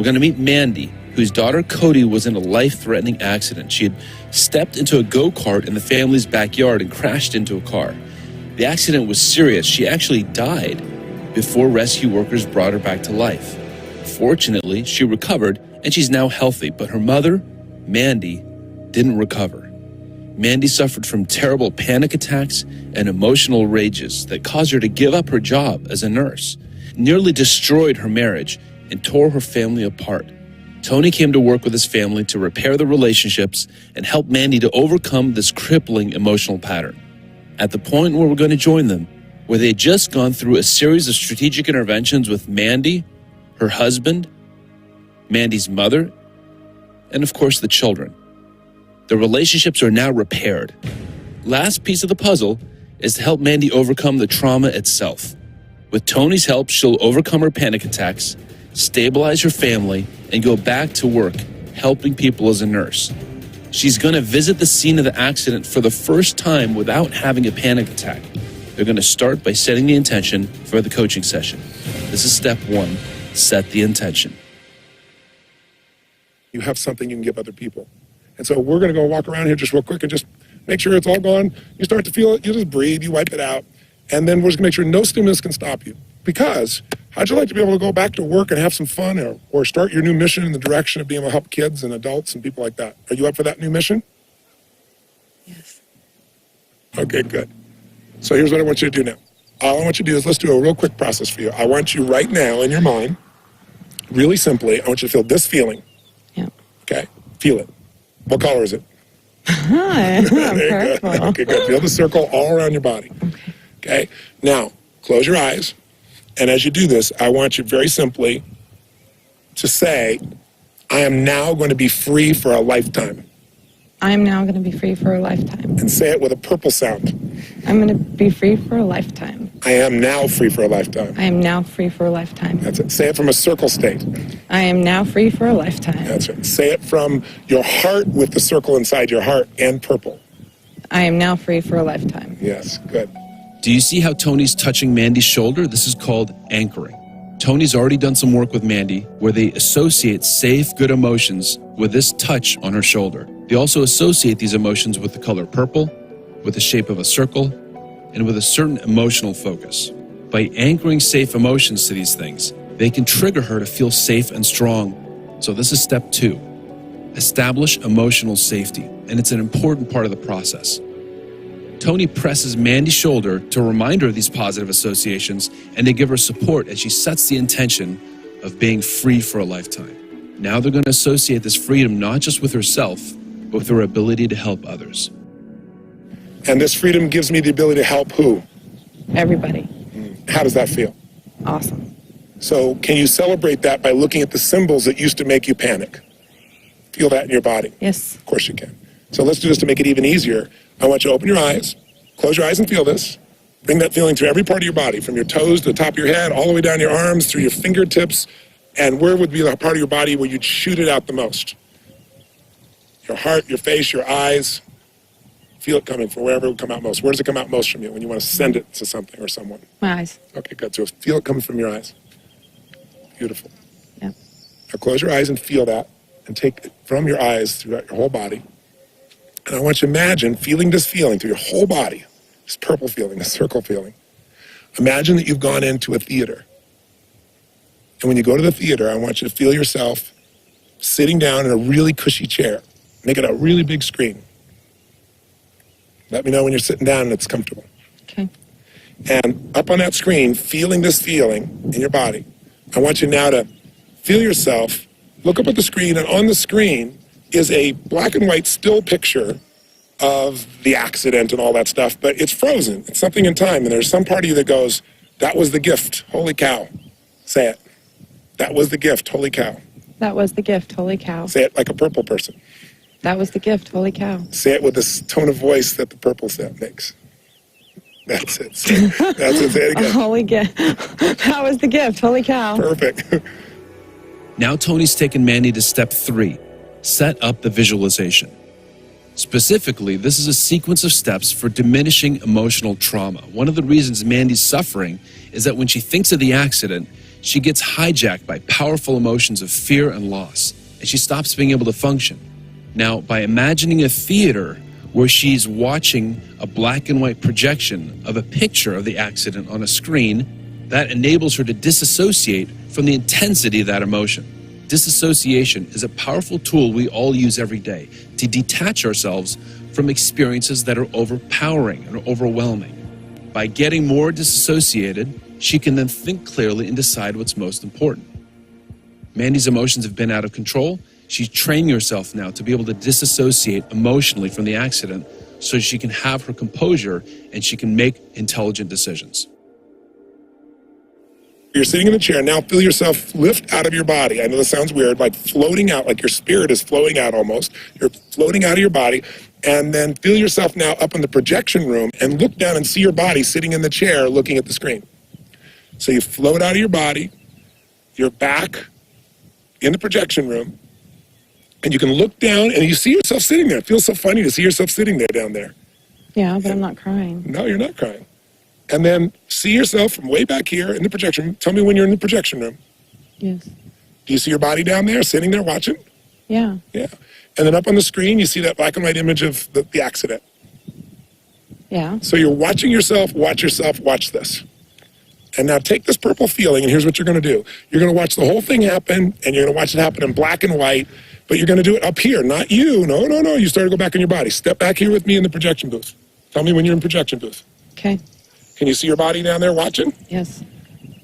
We're going to meet Mandy, whose daughter Cody was in a life-threatening accident. She had stepped into a go-kart in the family's backyard and crashed into a car. The accident was serious. She actually died before rescue workers brought her back to life. Fortunately, she recovered and she's now healthy, but her mother, Mandy, didn't recover. Mandy suffered from terrible panic attacks and emotional rages that caused her to give up her job as a nurse, nearly destroyed her marriage, and tore her family apart. Tony came to work with his family to repair the relationships and help Mandy to overcome this crippling emotional pattern. At the point where we're going to join them, where they had just gone through a series of strategic interventions with Mandy, her husband, Mandy's mother, and of course the children. The relationships are now repaired. Last piece of the puzzle is to help Mandy overcome the trauma itself. With Tony's help, she'll overcome her panic attacks, stabilize her family, and go back to work, helping people as a nurse. She's going to visit the scene of the accident for the first time without having a panic attack. They're going to start by setting the intention for the coaching session. This is step one, set the intention. You have something you can give other people. And so we're going to go walk around here just real quick and just make sure it's all gone. You start to feel it, you just breathe, you wipe it out, and then we're just going to make sure no stimulus can stop you. Because how'd you like to be able to go back to work and have some fun or start your new mission in the direction of being able to help kids and adults and people like that? Are you up for that new mission? Yes. Okay, good. So here's what I want you to do now. All I want you to do is let's do a real quick process for you. I want you right now in your mind, really simply, I want you to feel this feeling. Yeah. Okay? Feel it. What color is it? Purple. Okay, good. Feel the circle all around your body. Okay? Now, close your eyes. And as you do this, I want you very simply to say, I am now going to be free for a lifetime. I am now going to be free for a lifetime. And say it with a purple sound. I'm going to be free for a lifetime. I am now free for a lifetime. I am now free for a lifetime. That's it. Say it from a circle state. I am now free for a lifetime. That's it. Say it from your heart with the circle inside your heart and purple. I am now free for a lifetime. Yes, good. Do you see how Tony's touching Mandy's shoulder? This is called anchoring. Tony's already done some work with Mandy where they associate safe, good emotions with this touch on her shoulder. They also associate these emotions with the color purple, with the shape of a circle, and with a certain emotional focus. By anchoring safe emotions to these things, they can trigger her to feel safe and strong. So this is step two. Establish emotional safety, and it's an important part of the process. Tony presses Mandy's shoulder to remind her of these positive associations and to give her support as she sets the intention of being free for a lifetime. Now they're going to associate this freedom not just with herself, but with her ability to help others. And this freedom gives me the ability to help who? Everybody. How does that feel? Awesome. So can you celebrate that by looking at the symbols that used to make you panic? Feel that in your body? Yes. Of course you can. So let's do this to make it even easier. I want you to open your eyes, close your eyes and feel this. Bring that feeling to every part of your body, from your toes to the top of your head, all the way down your arms, through your fingertips. And where would be the part of your body where you'd shoot it out the most? Your heart, your face, your eyes. Feel it coming from wherever it would come out most. Where does it come out most from you when you want to send it to something or someone? My eyes. Okay, good. So feel it coming from your eyes. Beautiful. Yeah. Now close your eyes and feel that, and take it from your eyes throughout your whole body. And I want you to imagine feeling this feeling through your whole body, this purple feeling, this circle feeling. Imagine that you've gone into a theater. And when you go to the theater, I want you to feel yourself sitting down in a really cushy chair. Make it a really big screen. Let me know when you're sitting down and it's comfortable. Okay. And up on that screen, feeling this feeling in your body, I want you now to feel yourself, look up at the screen, and on the screen is a black and white still picture of the accident and all that stuff, but it's frozen. It's something in time, and there's some part of you that goes, that was the gift, holy cow. Say it. That was the gift, holy cow. That was the gift, holy cow. Say it like a purple person. That was the gift, holy cow. Say it with this tone of voice that the purple set makes. That's it. Say it. That's it. Say it again. Holy gift. That was the gift, holy cow. Perfect. Now Tony's taken Mandy to step three, set up the visualization. Specifically, this is a sequence of steps for diminishing emotional trauma. One of the reasons Mandy's suffering is that when she thinks of the accident, She gets hijacked by powerful emotions of fear and loss, and she stops being able to function. Now, by imagining a theater where she's watching a black and white projection of a picture of the accident on a screen, that enables her to disassociate from the intensity of that emotion. Disassociation is a powerful tool we all use every day to detach ourselves from experiences that are overpowering and overwhelming. By getting more disassociated, she can then think clearly and decide what's most important. Mandy's emotions have been out of control. She's training herself now to be able to disassociate emotionally from the accident so she can have her composure and she can make intelligent decisions. You're sitting in the chair. Now feel yourself lift out of your body. I know this sounds weird, like floating out, like your spirit is flowing out almost. You're floating out of your body. And then feel yourself now up in the projection room and look down and see your body sitting in the chair looking at the screen. So you float out of your body, you're back in the projection room, and you can look down and you see yourself sitting there. It feels so funny to see yourself sitting there down there. Yeah, but I'm not crying. No, you're not crying. And then see yourself from way back here in the projection room. Tell me when you're in the projection room. Yes. Do you see your body down there, sitting there watching? Yeah. Yeah. And then up on the screen, you see that black and white image of the accident. Yeah. So you're watching yourself, watch this. And now take this purple feeling, and here's what you're going to do. You're going to watch the whole thing happen, and you're going to watch it happen in black and white, but you're going to do it up here, not you. No. You start to go back in your body. Step back here with me in the projection booth. Tell me when you're in projection booth. Okay. Can you see your body down there watching? Yes.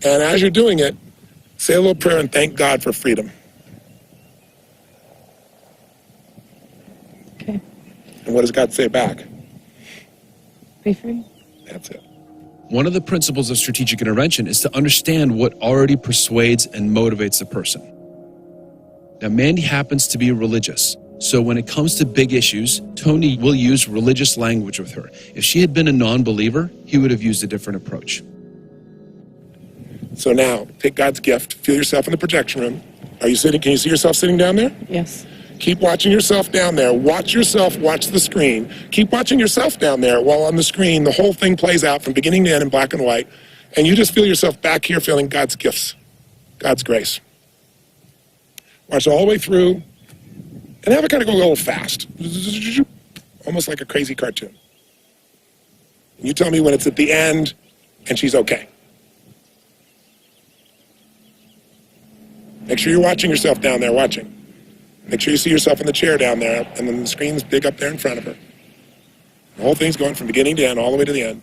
And as you're doing it, say a little prayer and thank God for freedom. Okay. And what does God say back? Be free. That's it. One of the principles of strategic intervention is to understand what already persuades and motivates the person. Now, Mandy happens to be religious. So when it comes to big issues, Tony will use religious language with her. If she had been a non-believer, he would have used a different approach. So now, take God's gift, feel yourself in the projection room. Are you sitting? Can you see yourself sitting down there? Yes. Keep watching yourself down there. Watch yourself, watch the screen. Keep watching yourself down there while on the screen, the whole thing plays out from beginning to end in black and white. And you just feel yourself back here feeling God's gifts, God's grace. Watch it all the way through. And have it kind of go a little fast, almost like a crazy cartoon. And you tell me when it's at the end and she's okay. Make sure you're watching yourself down there, watching. Make sure you see yourself in the chair down there, and then the screen's big up there in front of her. The whole thing's going from beginning to end, all the way to the end.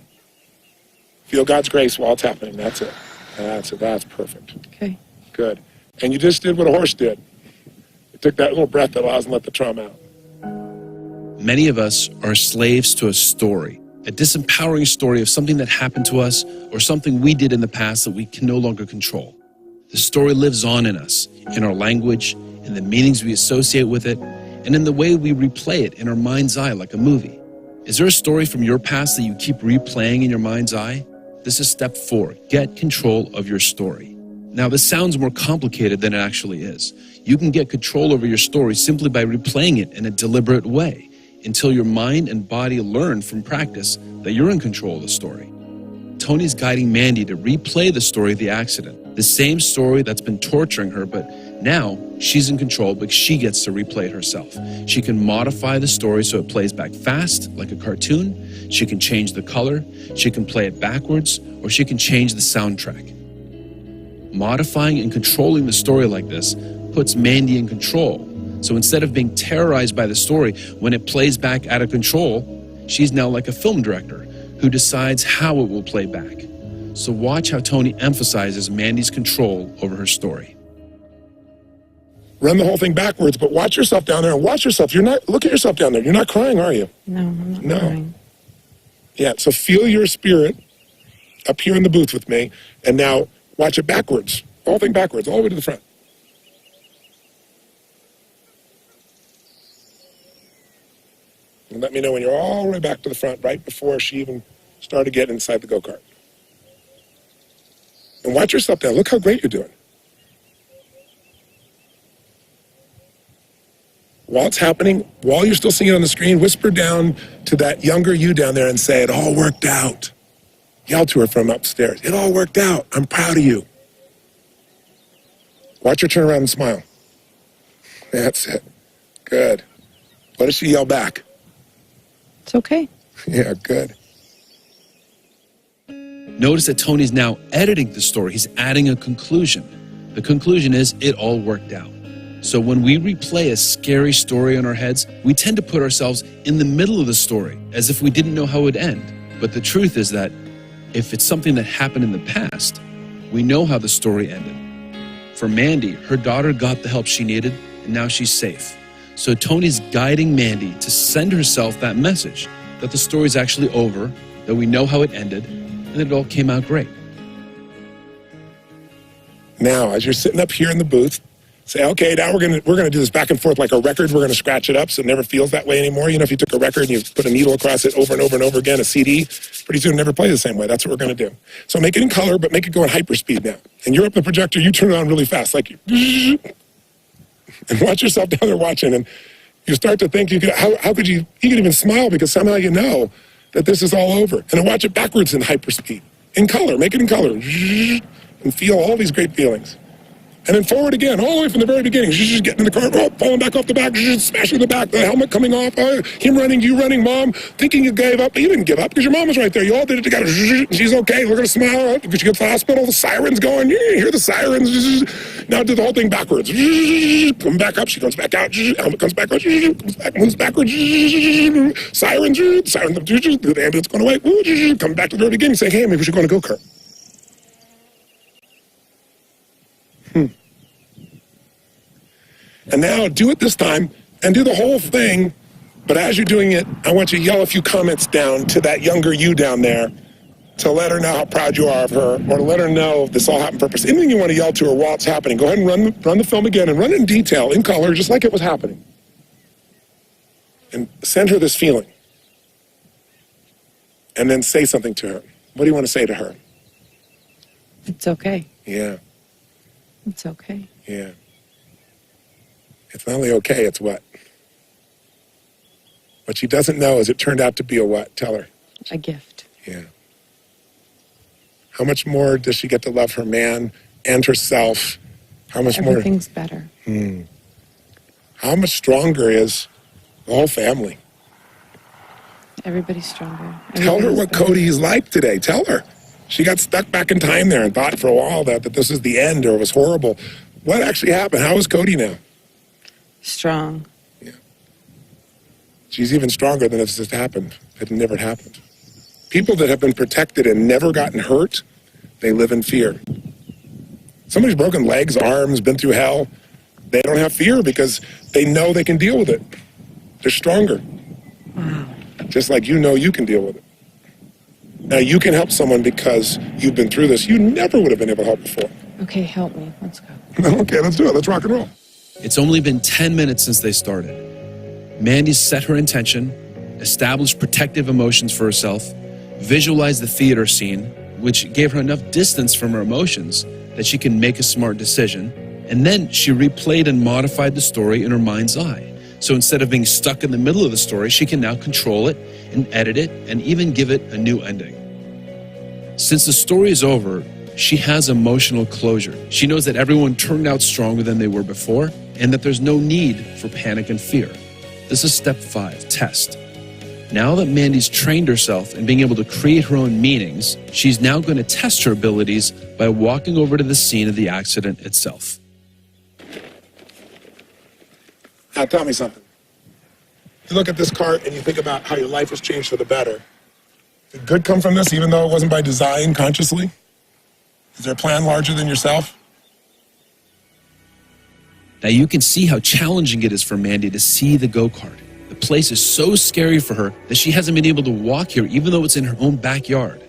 Feel God's grace while it's happening. That's it. That's it. That's perfect. Okay. Good. And you just did what a horse did. You took that little breath that allows them to let the trauma out. Many of us are slaves to a story, a disempowering story of something that happened to us or something we did in the past that we can no longer control. The story lives on in us, in our language, in the meanings we associate with it, and in the way we replay it in our mind's eye like a movie. Is there a story from your past that you keep replaying in your mind's eye? This is step 4, get control of your story. Now, this sounds more complicated than it actually is. You can get control over your story simply by replaying it in a deliberate way until your mind and body learn from practice that you're in control of the story. Tony's guiding Mandy to replay the story of the accident, the same story that's been torturing her, but now she's in control because she gets to replay it herself. She can modify the story so it plays back fast, like a cartoon. She can change the color, she can play it backwards, or she can change the soundtrack. Modifying and controlling the story like this puts Mandy in control. So instead of being terrorized by the story when it plays back out of control, she's now like a film director who decides how it will play back. So watch how Tony emphasizes Mandy's control over her story. Run the whole thing backwards, but watch yourself down there and watch yourself. Look at yourself down there. You're not crying, are you? No, I'm not crying. Yeah, so feel your spirit up here in the booth with me, and now watch it backwards. The whole thing backwards, all the way to the front. And let me know when you're all the way back to the front, right before she even started getting inside the go-kart. And watch yourself down. Look how great you're doing. While it's happening, while you're still seeing it on the screen, whisper down to that younger you down there and say, it all worked out. Yell to her from upstairs, it all worked out. I'm proud of you. Watch her turn around and smile. That's it. Good. What does she yell back? It's okay. Yeah, good. Notice that Tony's now editing the story. He's adding a conclusion. The conclusion is it all worked out. So when we replay a scary story in our heads, we tend to put ourselves in the middle of the story as if we didn't know how it would end. But the truth is that if it's something that happened in the past, we know how the story ended. For Mandy, her daughter got the help she needed, and now she's safe. So Tony's guiding Mandy to send herself that message, that the story's actually over, that we know how it ended, and that it all came out great. Now, as you're sitting up here in the booth, say, okay, now we're gonna do this back and forth like a record. We're gonna scratch it up so it never feels that way anymore. You know, if you took a record and you put a needle across it over and over and over again, a CD, pretty soon it never play the same way. That's what we're gonna do. So make it in color, but make it go in hyperspeed now. And you're up the projector, you turn it on really fast, like you, and watch yourself down there watching, and you start to think, how could you can even smile because somehow you know that this is all over. And then watch it backwards in hyperspeed, in color, make it in color, and feel all these great feelings. And then forward again, all the way from the very beginning. Just getting in the car, falling back off the back, smashing the back, the helmet coming off, him running, you running, mom, thinking you gave up, but you didn't give up because your mom was right there. You all did it together. She's okay, look at her smile. She gets to the hospital, the sirens going, you hear the sirens. Now do the whole thing backwards. Come back up, she comes back out, helmet comes back out, comes back, moves backwards, sirens, the ambulance going away, come back to the very beginning, saying, hey, maybe we should go on a go-kart. And now do it this time and do the whole thing. But as you're doing it, I want you to yell a few comments down to that younger you down there to let her know how proud you are of her, or to let her know this all happened for purpose. Anything you want to yell to her while it's happening, go ahead and run the film again and run it in detail, in color, just like it was happening. And send her this feeling. And then say something to her. What do you want to say to her? It's okay. Yeah, It's okay. yeah. It's not only okay, it's what? What she doesn't know is it turned out to be a what? Tell her. A gift. Yeah. How much more does she get to love her man and herself? How much more? Everything's better. How much stronger is the whole family? Everybody's stronger. Tell her Everything's what better. Cody is like today. Tell her. She got stuck back in time there and thought for a while that this is the end or it was horrible. What actually happened? How is Cody now? Strong. Yeah. She's even stronger than if this happened. It never happened. People that have been protected and never gotten hurt, they live in fear. Somebody's broken legs, arms, been through hell, they don't have fear because they know they can deal with it. They're stronger. Wow. Just like you know you can deal with it. Now you can help someone because you've been through this. You never would have been able to help before. Okay, help me. Let's go. Okay, let's do it. Let's rock and roll. It's only been 10 minutes since they started. Mandy set her intention, established protective emotions for herself, visualized the theater scene, which gave her enough distance from her emotions that she can make a smart decision, and then she replayed and modified the story in her mind's eye. So instead of being stuck in the middle of the story, she can now control it and edit it and even give it a new ending. Since the story is over, she has emotional closure. She knows that everyone turned out stronger than they were before and that there's no need for panic and fear. This is step 5, test. Now that Mandy's trained herself in being able to create her own meanings, she's now going to test her abilities by walking over to the scene of the accident itself. Now tell me something. You look at this cart and you think about how your life has changed for the better. Did good come from this even though it wasn't by design consciously? Is there a plan larger than yourself? Now you can see how challenging it is for Mandy to see the go-kart. The place is so scary for her that she hasn't been able to walk here even though it's in her own backyard.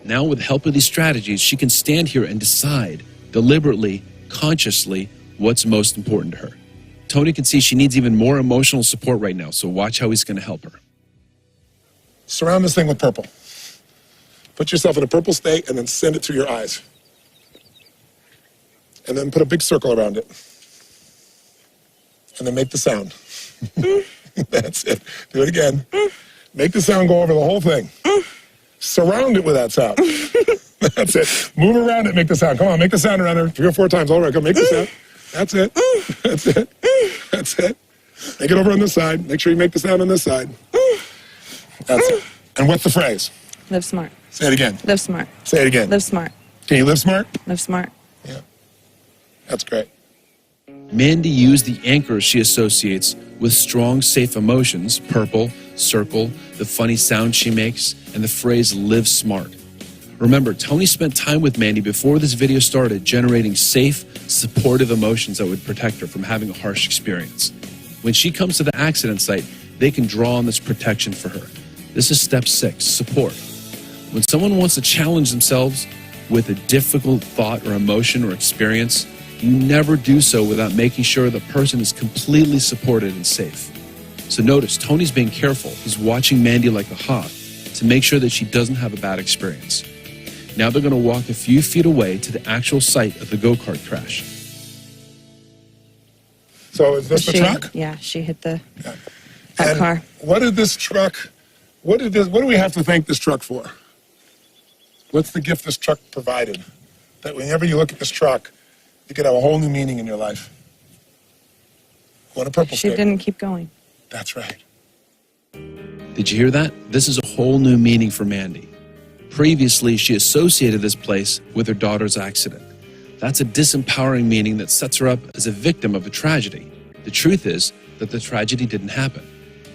Now with the help of these strategies, she can stand here and decide deliberately, consciously, what's most important to her. Tony can see she needs even more emotional support right now, so watch how he's going to help her. Surround this thing with purple. Put yourself in a purple state and then send it through your eyes. And then put a big circle around it. And then make the sound. That's it. Do it again. Make the sound go over the whole thing. Surround it with that sound. That's it. Move around and make the sound. Come on, make the sound around her 3 or 4 times. All right, go make the sound. That's it. That's it. That's it. Make it over on this side. Make sure you make the sound on this side. That's it. And what's the phrase? Live smart. Say it again. Live smart. Say it again. Live smart. Can you live smart? Live smart. Yeah. That's great. Mandy used the anchors she associates with strong, safe emotions, purple, circle, the funny sound she makes, and the phrase live smart. Remember, Tony spent time with Mandy before this video started generating safe, supportive emotions that would protect her from having a harsh experience. When she comes to the accident site, they can draw on this protection for her. This is step 6, support. When someone wants to challenge themselves with a difficult thought or emotion or experience, you never do so without making sure the person is completely supported and safe. So notice, Tony's being careful. He's watching Mandy like a hawk to make sure that she doesn't have a bad experience. Now they're going to walk a few feet away to the actual site of the go-kart crash. So is this the truck? Yeah, she hit that And car. What did this truck, what do we have to thank this truck for? What's the gift this truck provided? That whenever you look at this truck, you could have a whole new meaning in your life. What a purple She state. didn't keep going. That's right. Did you hear that? This is a whole new meaning for Mandy. Previously, she associated this place with her daughter's accident. That's a disempowering meaning that sets her up as a victim of a tragedy. The truth is that the tragedy didn't happen.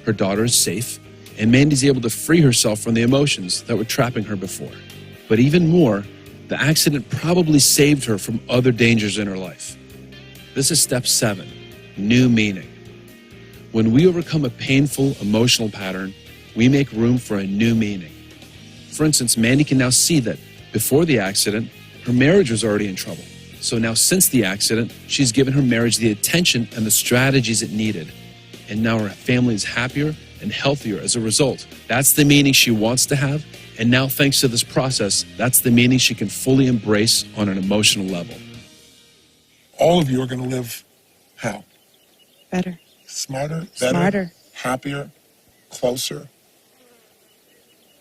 Her daughter is safe, and Mandy's able to free herself from the emotions that were trapping her before. But even more, the accident probably saved her from other dangers in her life. This is step 7, new meaning. When we overcome a painful emotional pattern, we make room for a new meaning. For instance, Mandy can now see that before the accident, her marriage was already in trouble. So now since the accident, she's given her marriage the attention and the strategies it needed. And now her family is happier and healthier as a result. That's the meaning she wants to have. And now thanks to this process, that's the meaning she can fully embrace on an emotional level. All of you are going to live how? Better. Smarter, better, Smarter. happier, closer.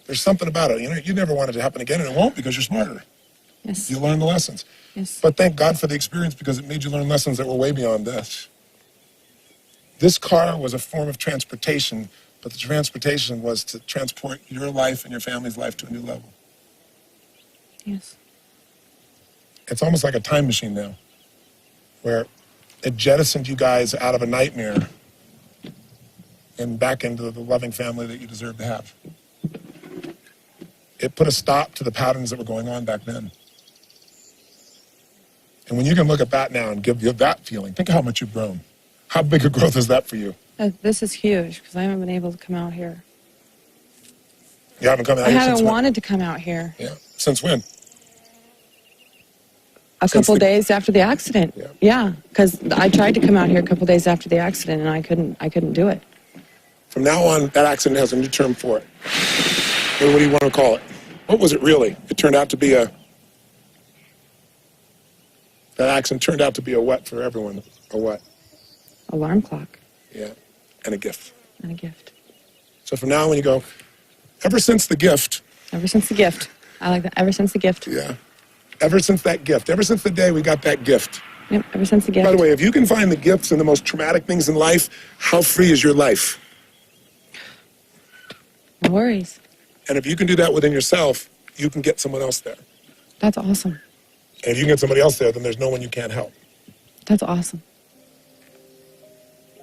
There's something about it. You know, you never want it to happen again, and it won't because you're smarter. Yes. You learn the lessons. Yes. But thank God for the experience because it made you learn lessons that were way beyond this. This car was a form of transportation, but the transportation was to transport your life and your family's life to a new level. Yes. It's almost like a time machine now, where it jettisoned you guys out of a nightmare and back into the loving family that you deserve to have. It put a stop to the patterns that were going on back then. And when you can look at that now and give you that feeling, think of how much you've grown. How big a growth is that for you? This is huge because I haven't been able to come out here. You haven't come out I here haven't since when? wanted to come out here. Yeah. Since when? A Since couple the- days after the accident. Yeah. Yeah, because I tried to come out here a couple days after the accident and I couldn't do it. From now on, that accident has a new term for it. What do you want to call it? What was it really? It turned out to be that accident turned out to be a what for everyone? A what? Alarm clock Yeah. And a gift. and a gift. So from now on, when you go, ever since the gift, Ever since the gift. I like that. Ever since the gift. yeah, ever since that gift, ever since the day we got that gift. Yep, ever since the gift. By the way, if you can find the gifts in the most traumatic things in life, how free is your life? No worries. And if you can do that within yourself, you can get someone else there. That's awesome. And if you can get somebody else there, then there's no one you can't help. That's awesome.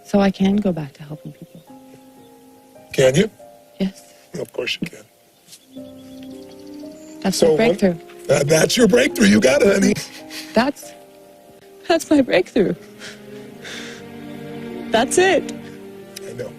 So I can go back to helping people. Can you? Yes. Of course you can. That's So my breakthrough. That's your breakthrough. You got it, honey. That's my breakthrough. That's it. I know.